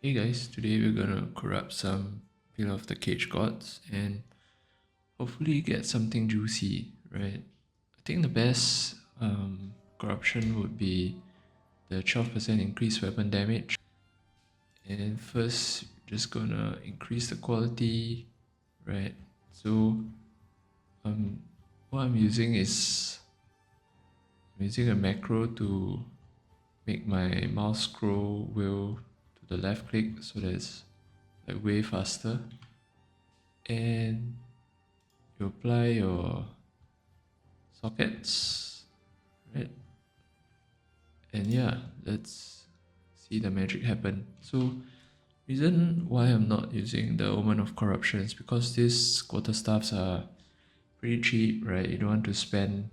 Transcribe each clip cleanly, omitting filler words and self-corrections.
Hey guys, today we're gonna corrupt some Pillar of the Cage gods and hopefully get something juicy, right? I think the best corruption would be the 12% increased weapon damage. And first, just gonna increase the quality, right? So what I'm using is I'm using a macro to make my mouse scroll wheel to the left click so that it's like way faster. And you apply your sockets, right? And yeah, let's see the magic happen. So reason why I'm not using the Omen of Corruption is because these quarterstaffs are pretty cheap, right? You don't want to spend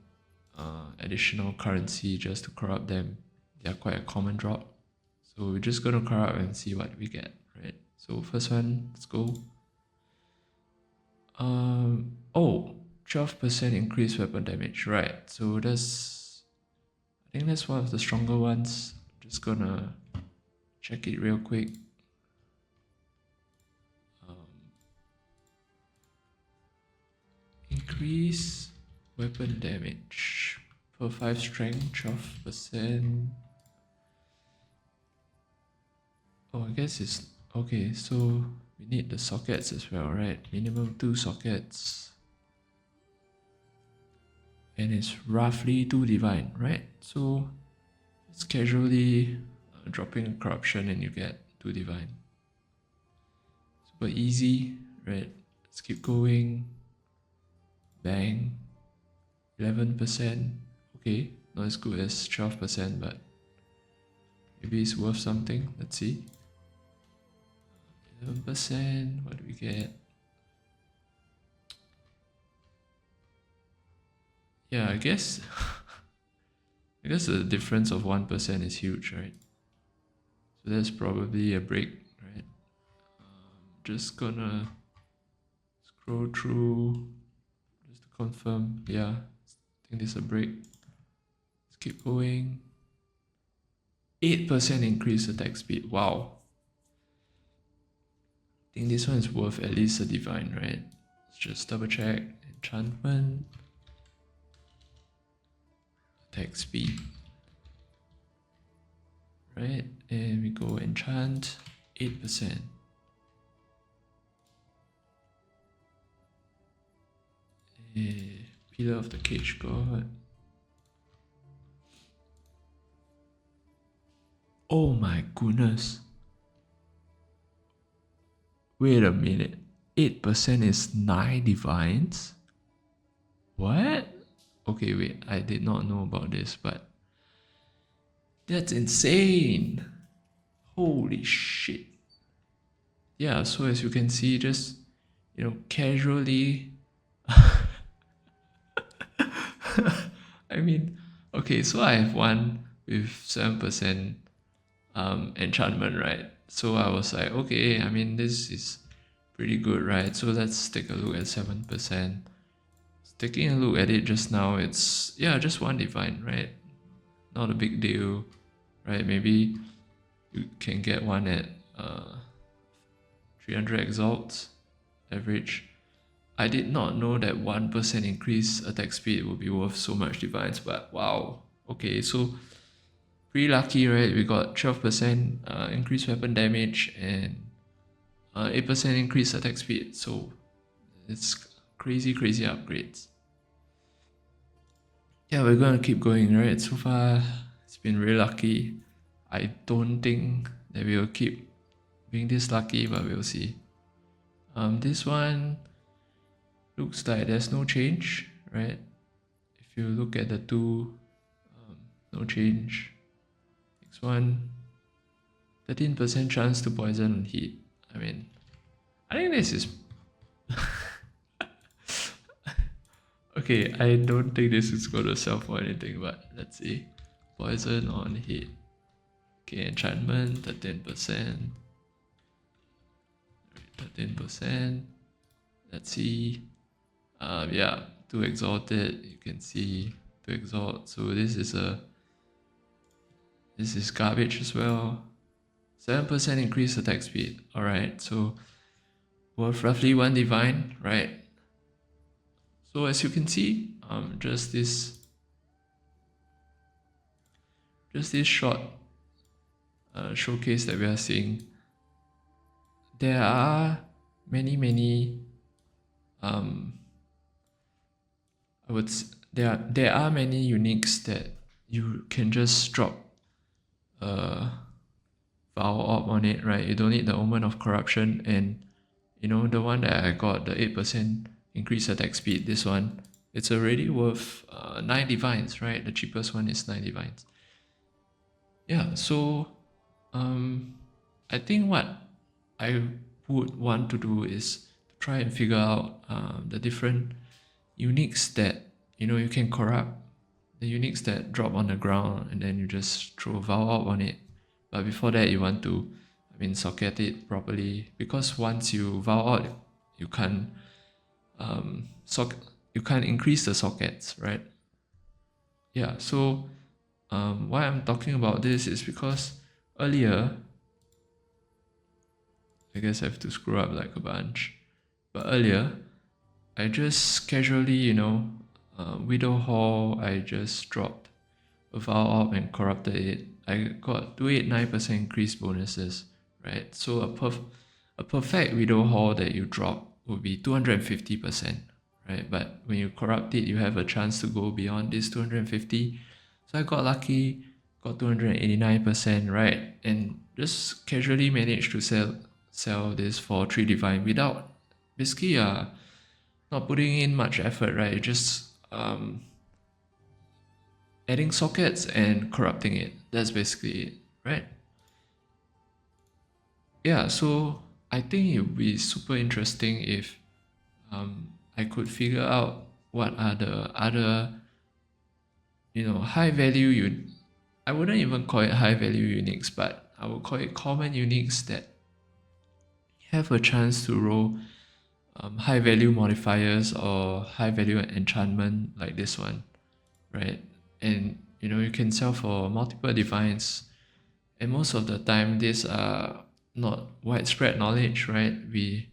additional currency just to corrupt them. They are quite a common drop. So we're just gonna corrupt and see what we get, right? So first one, let's go. Oh, 12% increased weapon damage, right? So I think that's one of the stronger ones. Just gonna check it real quick. Increase weapon damage per 5 strength, 12%. Oh, I guess it's okay. So we need the sockets as well, right? Minimum 2 sockets. And it's roughly 2 divine, right? So it's casually dropping a corruption and you get 2 divine. Super easy, right? Let's keep going. Bang. 11%. Okay, not as good as 12%, but maybe it's worth something. Let's see. 11%. What do we get? Yeah, I guess the difference of 1% is huge, right? So that's probably a break, right? Just gonna scroll through just to confirm. Yeah, I think this is a break. Let's keep going. 8% increase attack speed. Wow. I think this one is worth at least a divine, right? Let's just double check. Enchantment. Attack speed. Right? And we go enchant 8%. Pillar of the Cage God. Oh my goodness. Wait a minute. 8% is 9 divines? What? Okay, wait. I did not know about this, but that's insane. Holy shit. Yeah, so as you can see, just, casually. I mean, okay, so I have one with 7% enchantment, right? So I was like, okay, I mean, this is pretty good, right? So let's take a look at 7%. Taking a look at it just now, it's, yeah, just one divine, right? Not a big deal, right? Maybe you can get one at 300 exalts average. I did not know that 1% increase attack speed would be worth so much divines, but wow. Okay, so pretty lucky, right? We got 12% increased weapon damage and 8% increased attack speed. So it's crazy upgrades. Yeah, we're gonna keep going, right? So far, it's been really lucky. I don't think that we'll keep being this lucky, but we'll see. This one looks like there's no change, right? If you look at the two, no change. Next one, 13% chance to poison and heat. I mean, I think this is okay. I don't think this is gonna sell for anything, but let's see. Poison on hit. Okay, enchantment 13%. 13%. Let's see. Yeah, 2 exalted. You can see 2 exalt. So this is garbage as well. 7% increase attack speed. Alright, so worth roughly 1 divine, right? So as you can see, just this short showcase that we are seeing, there are many um, there are many uniques that you can just drop a Vow Orb on it, right? You don't need the Omen of Corruption, and you know the one that I got, the 8% increase attack speed, this one, it's already worth 9 divines, right? The cheapest one is 9 divines. Yeah, so I think what I would want to do is to try and figure out the different uniques that you can corrupt, the uniques that drop on the ground and then you just throw a Vow Orb on it. But before that, you want to, socket it properly, because once you Vow out, you can't you can't increase the sockets, right? Yeah, so why I'm talking about this is because earlier, I guess I have to screw up like a bunch, but earlier I just casually, Widow Hall, I just dropped a Vow Orb and corrupted it. I got 289% increase bonuses, right? So a perfect Widow Hall that you drop would be 250%, right? But when you corrupt it, you have a chance to go beyond this 250. So I got lucky, got 289%, right? And just casually managed to sell this for 3 divine without basically not putting in much effort, right? Just adding sockets and corrupting it. That's basically it, right? Yeah, so I think it would be super interesting if I could figure out what are the other, high value I wouldn't even call it high value uniques, but I would call it common uniques that have a chance to roll high value modifiers or high value enchantment like this one, right? And you can sell for multiple divines, and most of the time these are not widespread knowledge, right? We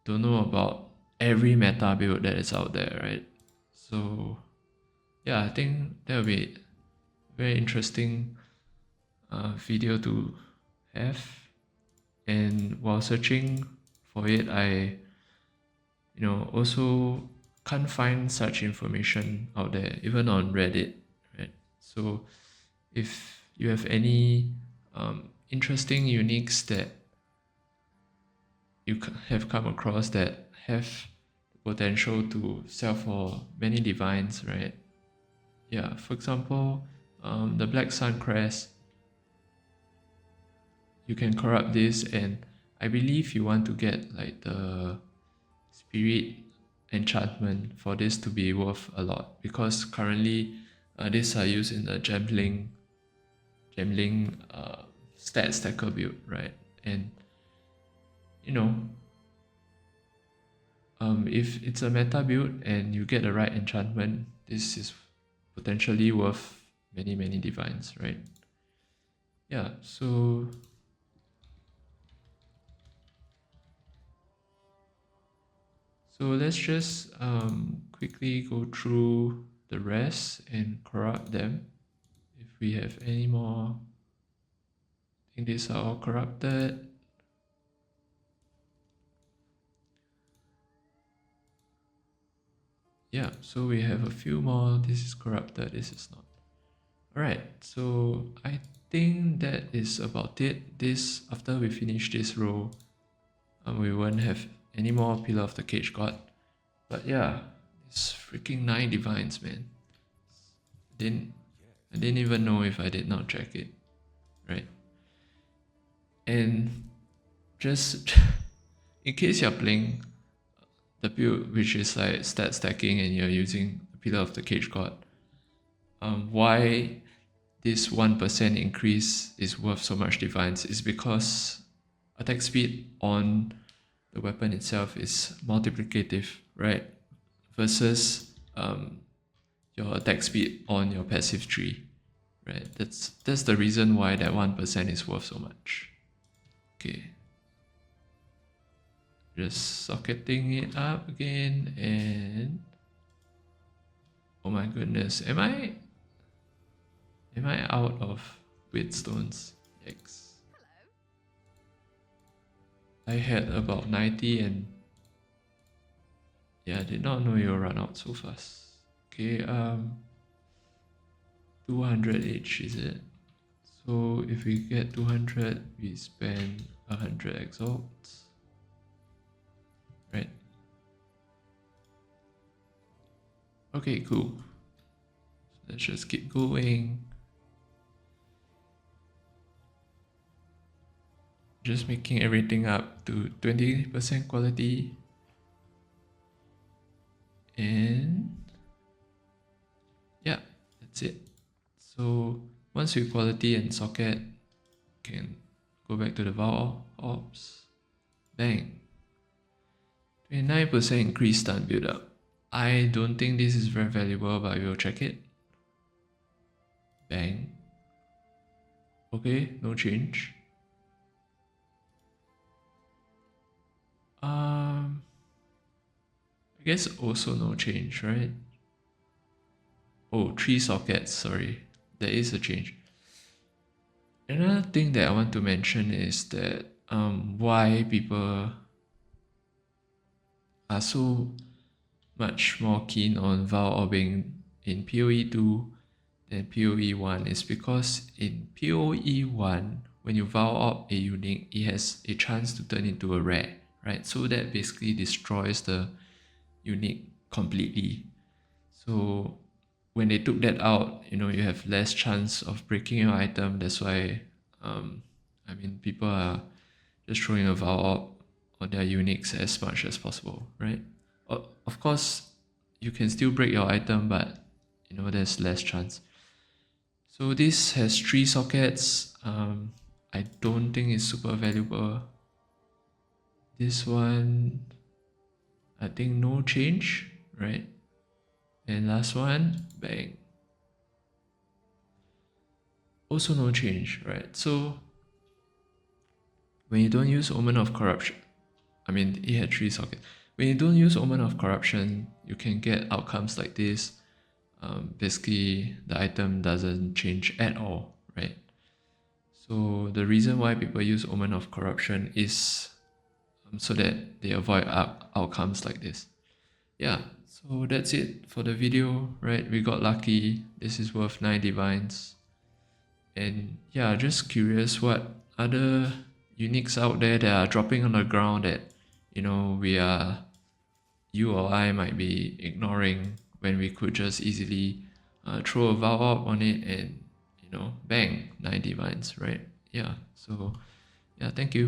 don't know about every meta build that is out there, right? So yeah, I think that will be very interesting video to have. And while searching for it, I also can't find such information out there, even on Reddit, right? So if you have any interesting uniques that you have come across that have the potential to sell for many divines, right? Yeah, for example, the Black Sun Crest, you can corrupt this, and I believe you want to get like the Spirit enchantment for this to be worth a lot, because currently these are used in the gambling stat stacker build, right? And if it's a meta build and you get the right enchantment, this is potentially worth many divines, right? Yeah, so let's just quickly go through the rest and corrupt them. If we have any more, I think these are all corrupted. Yeah, so we have a few more. This is corrupted, this is not. Alright, so I think that is about it. This, after we finish this row, we won't have any more Pillar of the Cage God. But yeah, it's freaking 9 divines, man. I didn't even know if I did not check it, right? And just in case you're playing the build which is like stat stacking and you're using Pillar of the Cage God, why this 1% increase is worth so much divines is because attack speed on the weapon itself is multiplicative, right? Versus your attack speed on your passive tree, right? That's the reason why that 1% is worth so much. Just socketing it up again, and oh my goodness, am I out of stones? Yikes. I had about 90, and yeah, I did not know you'll run out so fast. Okay, 200 each, is it? So if we get 200, we spend 100 exalts, right? Okay, cool. So let's just keep going. Just making everything up to 20% quality. And yeah, that's it. So once we quality and socket, can go back to the val ops. Bang. 29% increase stun build up. I don't think this is very valuable, but we'll check it. Bang. Okay, no change. I guess also no change, right? Oh, 3 sockets, sorry. There is a change. Another thing that I want to mention is that why people are so much more keen on Val orbing in PoE 2 than PoE 1 is because in PoE 1, when you Val orb a unique, it has a chance to turn into a rare, right? So that basically destroys the unique completely. So when they took that out, you have less chance of breaking your item. That's why, people are just throwing a Val orb on their uniques as much as possible, right? Of course, you can still break your item, but there's less chance. So this has 3 sockets. I don't think it's super valuable. This one, I think no change, right? And last one, bang. Also no change, right? So when you don't use Omen of Corruption, it had 3 sockets. When you don't use Omen of Corruption, you can get outcomes like this. Basically, the item doesn't change at all, right? So the reason why people use Omen of Corruption is so that they avoid outcomes like this. Yeah, so that's it for the video, right? We got lucky. This is worth 9 divines. And yeah, just curious what other uniques out there that are dropping on the ground that you or I might be ignoring when we could just easily throw a Val orb on it and bang, 9 divines, right? Yeah, so yeah, thank you.